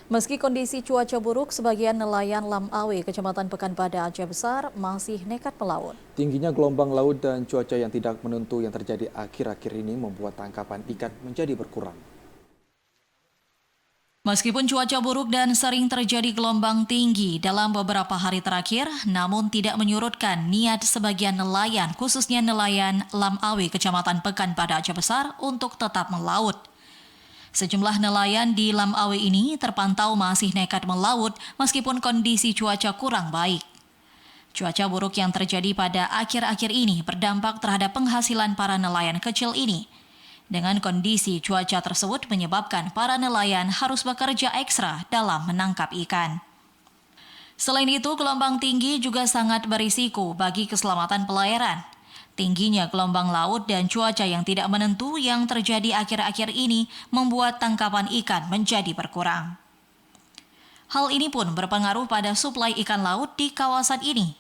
Meski kondisi cuaca buruk, sebagian nelayan Lam Awe, Kecamatan Pekanbadak, Aceh Besar, masih nekat melaut. Tingginya gelombang laut dan cuaca yang tidak menentu yang terjadi akhir-akhir ini membuat tangkapan ikan menjadi berkurang. Meskipun cuaca buruk dan sering terjadi gelombang tinggi dalam beberapa hari terakhir, namun tidak menyurutkan niat sebagian nelayan, khususnya nelayan Lam Awe, Kecamatan Pekanbadak, Aceh Besar, untuk tetap melaut. Sejumlah nelayan di Lam Awe ini terpantau masih nekat melaut meskipun kondisi cuaca kurang baik. Cuaca buruk yang terjadi pada akhir-akhir ini berdampak terhadap penghasilan para nelayan kecil ini. Dengan kondisi cuaca tersebut menyebabkan para nelayan harus bekerja ekstra dalam menangkap ikan. Selain itu, gelombang tinggi juga sangat berisiko bagi keselamatan pelayaran. Tingginya gelombang laut dan cuaca yang tidak menentu yang terjadi akhir-akhir ini membuat tangkapan ikan menjadi berkurang. Hal ini pun berpengaruh pada suplai ikan laut di kawasan ini.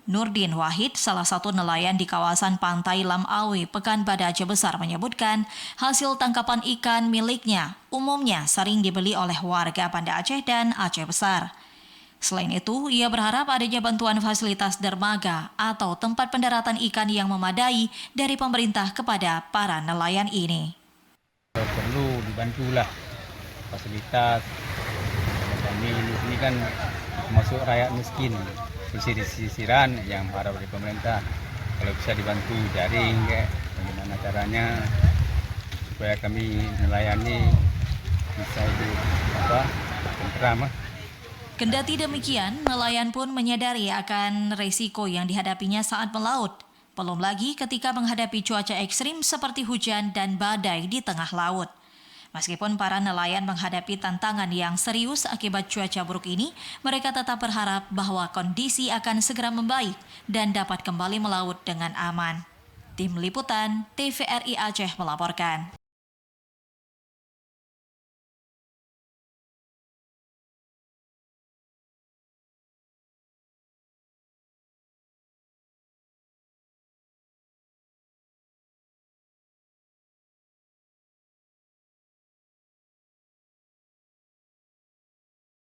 Nurdin Wahid, salah satu nelayan di kawasan pantai Lam Awe, Pekanbadak, Aceh Besar, menyebutkan hasil tangkapan ikan miliknya umumnya sering dibeli oleh warga Banda Aceh dan Aceh Besar. Selain itu, ia berharap adanya bantuan fasilitas dermaga atau tempat pendaratan ikan yang memadai dari pemerintah kepada para nelayan ini. Perlu dibantulah fasilitas. Kami di sini kan masuk rakyat miskin, sisir-sisiran yang harap dari pemerintah. Kalau bisa dibantu jaring, bagaimana caranya supaya kami melayani bisa hidup tentram. Kendati demikian, nelayan pun menyadari akan risiko yang dihadapinya saat melaut. Belum lagi ketika menghadapi cuaca ekstrim seperti hujan dan badai di tengah laut. Meskipun para nelayan menghadapi tantangan yang serius akibat cuaca buruk ini, mereka tetap berharap bahwa kondisi akan segera membaik dan dapat kembali melaut dengan aman. Tim Liputan TVRI Aceh melaporkan.